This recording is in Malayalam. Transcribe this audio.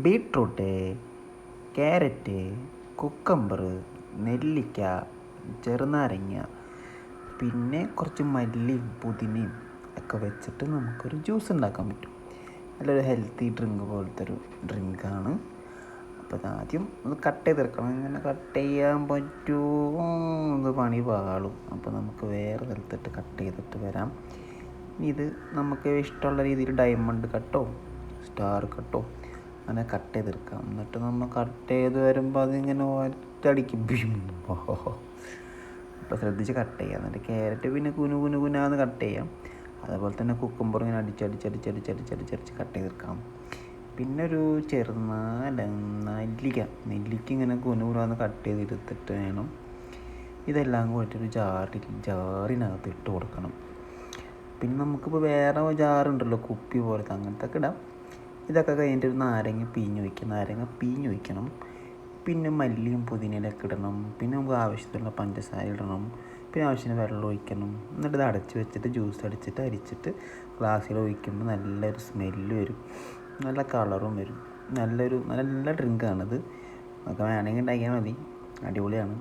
ബീട്രൂട്ട്, ക്യാരറ്റ്, കുക്കമ്പർ, നെല്ലിക്ക, ചെറുനാരങ്ങ, പിന്നെ കുറച്ച് മല്ലിയും പുതിനയും ഒക്കെ വെച്ചിട്ട് നമുക്കൊരു ജ്യൂസ് ഉണ്ടാക്കാൻ പറ്റും. നല്ലൊരു ഹെൽത്തി ഡ്രിങ്ക് പോലത്തെ ഒരു ഡ്രിങ്കാണ്. അപ്പോൾ ആദ്യം ഒന്ന് കട്ട് ചെയ്തെടുക്കണം. ഇങ്ങനെ കട്ട് ചെയ്യാൻ പറ്റുമോ ഇത് പണി പാളും. അപ്പോൾ നമുക്ക് വേറെ സ്ഥലത്തിട്ട് കട്ട് ചെയ്തിട്ട് വരാം. ഇത് നമുക്ക് ഇഷ്ടമുള്ള രീതിയിൽ ഡയമണ്ട് കട്ടോ സ്റ്റാർ കട്ടോ അങ്ങനെ കട്ട് ചെയ്തെടുക്കാം. എന്നിട്ട് നമ്മൾ കട്ട് ചെയ്ത് വരുമ്പോൾ അതിങ്ങനെ ഒറ്റയടിക്ക് അപ്പോൾ ശ്രദ്ധിച്ച് കട്ട് ചെയ്യാം. എന്നിട്ട് ക്യാരറ്റ് പിന്നെ കുനാന്ന് കട്ട് ചെയ്യാം. അതുപോലെ തന്നെ കുക്കുംബർ ഇങ്ങനെ അടിച്ചടിച്ച് കട്ട് ചെയ്തെടുക്കാം. പിന്നെ ഒരു നെല്ലിക്ക ഇങ്ങനെ കുനുകുനാന്ന് കട്ട് ചെയ്തെടുത്തിട്ട് വേണം ഇതെല്ലാം കൂടിയിട്ടൊരു ജാറിനകത്ത് ഇട്ട് കൊടുക്കണം. പിന്നെ നമുക്കിപ്പോൾ വേറെ ജാറുണ്ടല്ലോ കുപ്പി പോലത്തെ, അങ്ങനത്തെ ഒക്കെ ഇടാം. ഇതൊക്കെ കഴിഞ്ഞിട്ട് ഒരു നാരങ്ങ പിഴിഞ്ഞ് വയ്ക്കണം. പിന്നെ മല്ലിയും പുതിനയിലൊക്കെ ഇടണം. പിന്നെ നമുക്ക് ആവശ്യത്തിനുള്ള പഞ്ചസാര ഇടണം. പിന്നെ ആവശ്യത്തിന് വെള്ളം ഒഴിക്കണം. എന്നിട്ട് ഇത് അടച്ച് വെച്ചിട്ട് ജ്യൂസ് അരിച്ചിട്ട് ഗ്ലാസ്സിൽ ഒഴിക്കുമ്പോൾ നല്ലൊരു സ്മെല്ല് വരും, നല്ല കളറും വരും. നല്ല ഡ്രിങ്കാണിത്. നമുക്ക് വേണമെങ്കിൽ ഉണ്ടാക്കിയാൽ മതി, അടിപൊളിയാണ്.